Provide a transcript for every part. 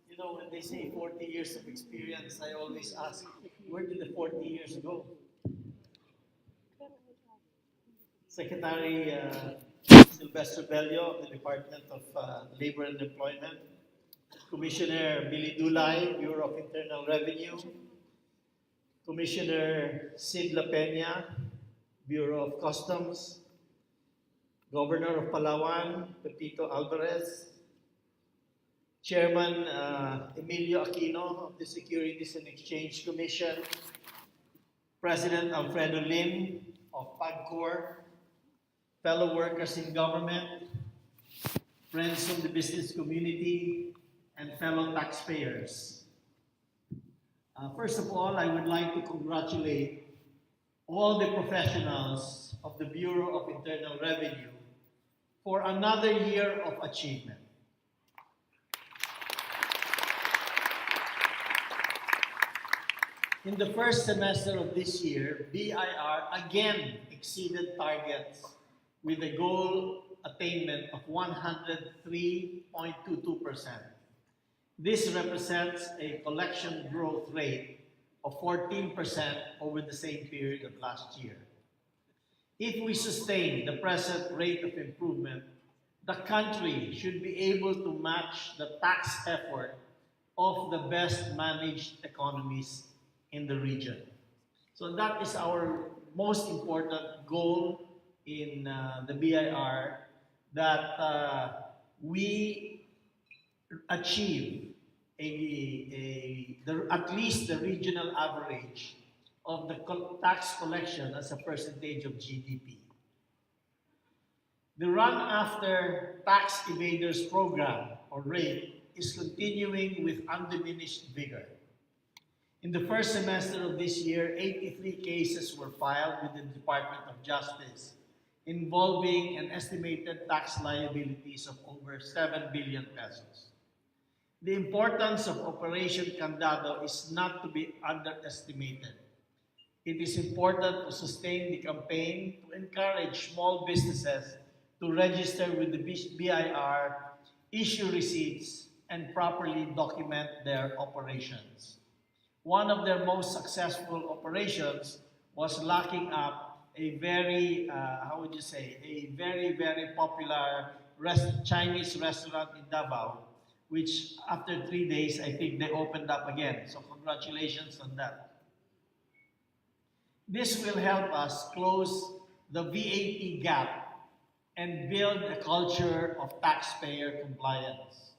You know, when they say 40 years of experience, I always ask, where did the 40 years go? Secretary Sylvester Bello of the Department of Labor and Employment, Commissioner Billy Dulay, Bureau of Internal Revenue, Commissioner Sid La Peña, Bureau of Customs, Governor of Palawan, Pepito Alvarez, Chairman Emilio Aquino of the Securities and Exchange Commission, President Alfredo Lim of PAGCOR, fellow workers in government, friends from the business community, and fellow taxpayers. First of all, I would like to congratulate all the professionals of the Bureau of Internal Revenue for another year of achievement. In the first semester of this year, BIR again exceeded targets with a goal attainment of 103.22%. This represents a collection growth rate of 14% over the same period of last year. If we sustain the present rate of improvement, the country should be able to match the tax effort of the best managed economies in the region. So that is our most important goal in the BIR, that we achieve at least the regional average of the tax collection as a percentage of GDP. The Run After Tax Evaders program, or RAPE, is continuing with undiminished vigor. In the first semester of this year, 83 cases were filed with the Department of Justice involving an estimated tax liabilities of over 7 billion pesos. The importance of Operation Candado is not to be underestimated. It is important to sustain the campaign to encourage small businesses to register with the BIR, issue receipts, and properly document their operations. One of their most successful operations was locking up a very, very popular Chinese restaurant in Davao, which after 3 days, I think they opened up again. So congratulations on that. This will help us close the VAT gap and build a culture of taxpayer compliance.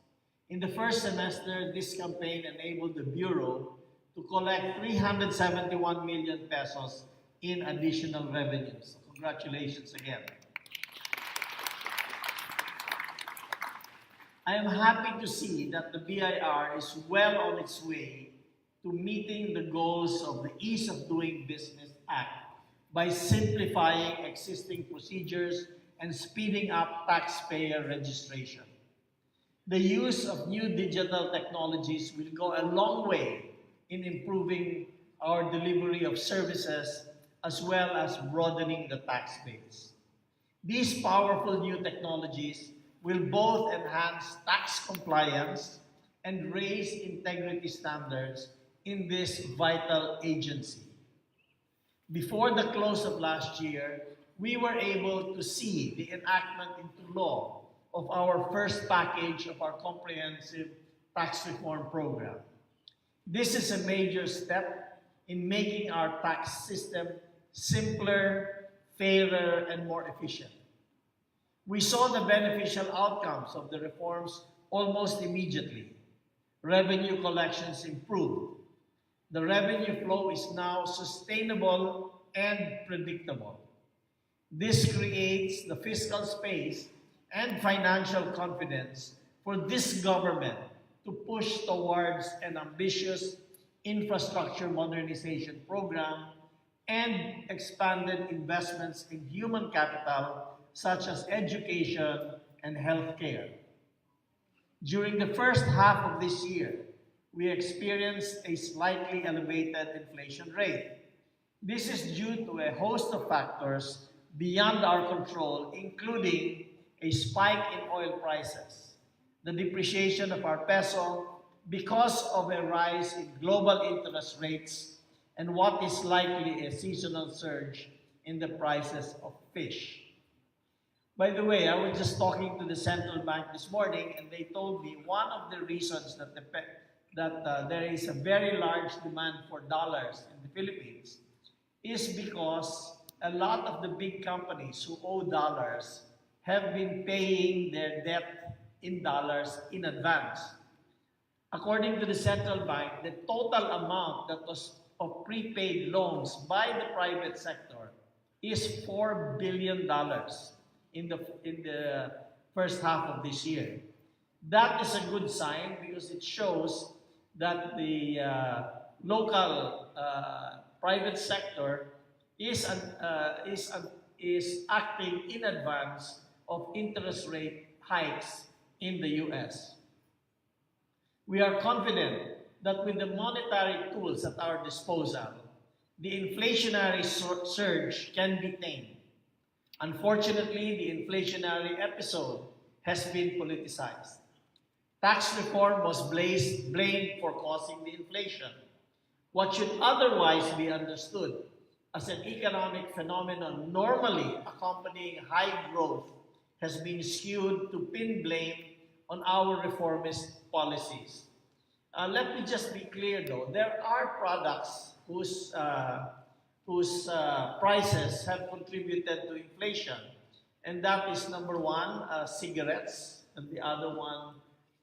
In the first semester, this campaign enabled the Bureau to collect 371 million pesos in additional revenues. So congratulations again. I am happy to see that the BIR is well on its way to meeting the goals of the Ease of Doing Business Act by simplifying existing procedures and speeding up taxpayer registration. The use of new digital technologies will go a long way in improving our delivery of services as well as broadening the tax base. These powerful new technologies will both enhance tax compliance and raise integrity standards in this vital agency. Before the close of last year, we were able to see the enactment into law of our first package of our comprehensive tax reform program. This is a major step in making our tax system simpler, fairer, and more efficient. We saw the beneficial outcomes of the reforms almost immediately. Revenue collections improved. The revenue flow is now sustainable and predictable. This creates the fiscal space and financial confidence for this government to push towards an ambitious infrastructure modernization program and expanded investments in human capital such as education and healthcare. During the first half of this year, we experienced a slightly elevated inflation rate. This is due to a host of factors beyond our control, including a spike in oil prices, the depreciation of our peso because of a rise in global interest rates, and what is likely a seasonal surge in the prices of fish. By the way, I was just talking to the central bank this morning, and they told me one of the reasons that there is a very large demand for dollars in the Philippines is because a lot of the big companies who owe dollars have been paying their debt in dollars in advance. According to the central bank, the total amount that was of prepaid loans by the private sector is $4 billion in the first half of this year. That is a good sign because it shows that the local private sector is acting in advance of interest rate hikes in the U.S. We are confident that with the monetary tools at our disposal, the inflationary surge can be tamed. Unfortunately, the inflationary episode has been politicized. Tax reform was blamed for causing the inflation. What should otherwise be understood as an economic phenomenon normally accompanying high growth has been skewed to pin blame on our reformist policies. Let me just be clear though, there are products whose prices have contributed to inflation. And that is number one, cigarettes, and the other one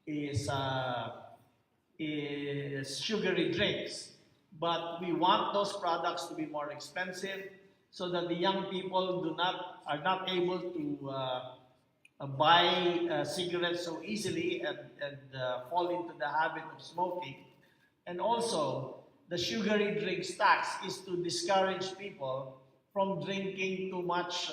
is sugary drinks. But we want those products to be more expensive so that the young people are not able to buy cigarettes so easily and fall into the habit of smoking. And also, the sugary drinks tax is to discourage people from drinking too much